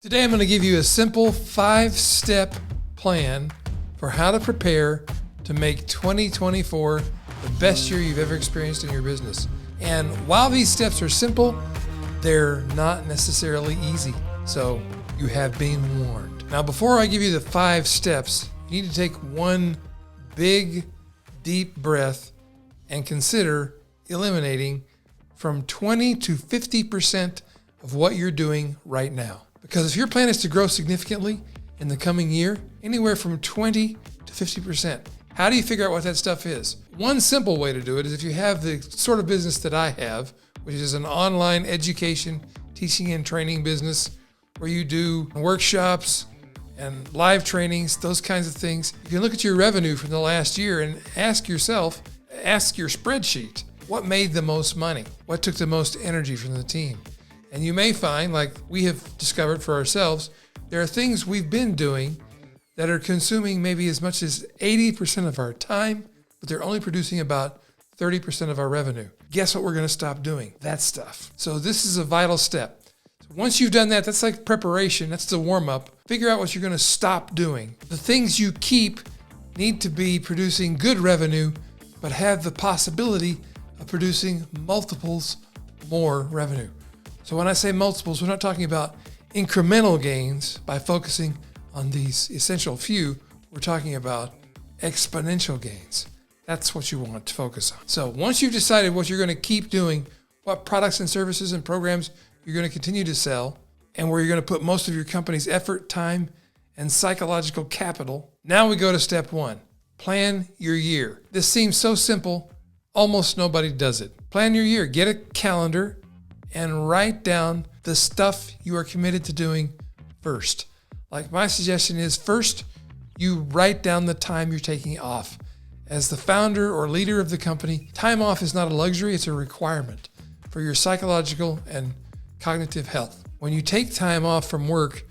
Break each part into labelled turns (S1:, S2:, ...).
S1: Today I'm going to give you a simple 5-step plan for how to prepare to make 2024 the best year you've ever experienced in your business. And while these steps are simple, they're not necessarily easy. So you have been warned. Now, before I give you the 5 steps, you need to take one big, deep breath and consider eliminating from 20 to 50% of what you're doing right now. Because if your plan is to grow significantly in the coming year, anywhere from 20 to 50%, how do you figure out what that stuff is? One simple way to do it is if you have the sort of business that I have, which is an online education, teaching and training business where you do workshops and live trainings, those kinds of things. You can look at your revenue from the last year and ask your spreadsheet, what made the most money? What took the most energy from the team? And you may find, like we have discovered for ourselves, there are things we've been doing that are consuming maybe as much as 80% of our time, but they're only producing about 30% of our revenue. Guess what we're going to stop doing? That stuff. So this is a vital step. So once you've done that, that's like preparation. That's the warm-up. Figure out what you're going to stop doing. The things you keep need to be producing good revenue, but have the possibility of producing multiples more revenue. So when I say multiples, we're not talking about incremental gains by focusing on these essential few. We're talking about exponential gains. That's what you want to focus on. So once you've decided what you're going to keep doing, what products and services and programs you're going to continue to sell, and where you're going to put most of your company's effort, time, and psychological capital, now we go to step 1. Plan your year. This seems so simple, almost nobody does it. Plan your year. Get a calendar and write down the stuff you are committed to doing first. Like my suggestion is first, you write down the time you're taking off. As the founder or leader of the company, time off is not a luxury, it's a requirement for your psychological and cognitive health. When you take time off from work,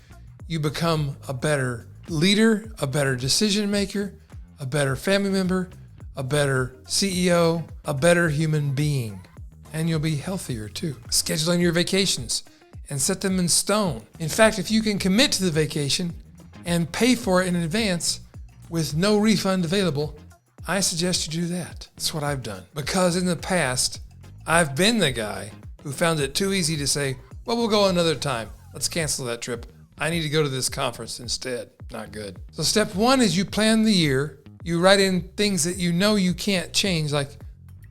S1: you become a better leader, a better decision maker, a better family member, a better CEO, a better human being. And you'll be healthier too. Schedule in your vacations and set them in stone. In fact, if you can commit to the vacation and pay for it in advance with no refund available, I suggest you do that. That's what I've done. Because in the past, I've been the guy who found it too easy to say, well, we'll go another time. Let's cancel that trip. I need to go to this conference instead. Not good. So step 1 is you plan the year. You write in things that you know you can't change, like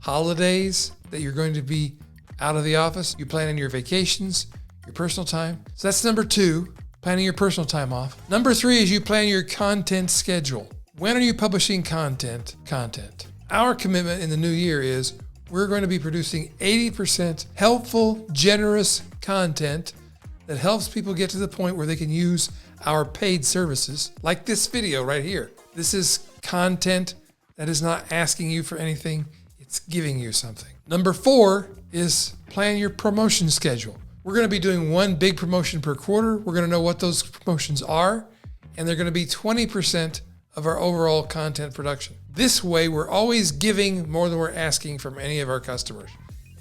S1: holidays that you're going to be out of the office. You plan in your vacations, your personal time. So that's number 2, planning your personal time off. Number 3 is you plan your content schedule. When are you publishing content? Our commitment in the new year is we're going to be producing 80% helpful, generous content that helps people get to the point where they can use our paid services, like this video right here. This is content that is not asking you for anything. It's giving you something. Number 4 is plan your promotion schedule. We're going to be doing one big promotion per quarter. We're going to know what those promotions are, and they're going to be 20% of our overall content production. This way, we're always giving more than we're asking from any of our customers.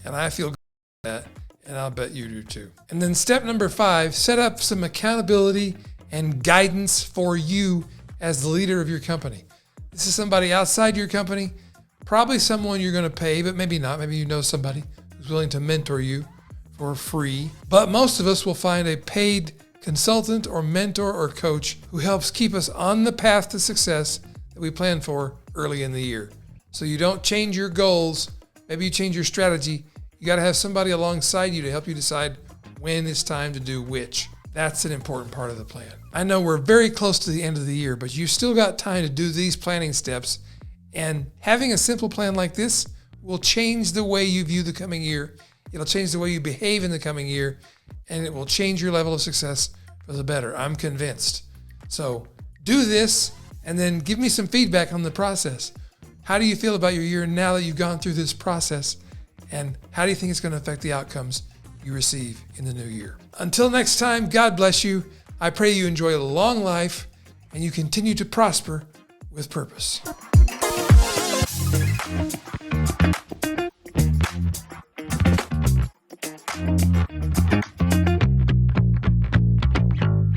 S1: And I feel good about that, and I'll bet you do too. And then step number 5, set up some accountability and guidance for you as the leader of your company. This is somebody outside your company, probably someone you're going to pay, but maybe not. Maybe you know somebody who's willing to mentor you for free. But most of us will find a paid consultant or mentor or coach who helps keep us on the path to success that we plan for early in the year. So you don't change your goals. Maybe you change your strategy. You got to have somebody alongside you to help you decide when it's time to do which. That's an important part of the plan. I know we're very close to the end of the year, but you've still got time to do these planning steps. And having a simple plan like this will change the way you view the coming year. It'll change the way you behave in the coming year, and it will change your level of success for the better. I'm convinced. So do this and then give me some feedback on the process. How do you feel about your year now that you've gone through this process? And how do you think it's going to affect the outcomes you receive in the new year? Until next time, God bless you. I pray you enjoy a long life and you continue to prosper with purpose.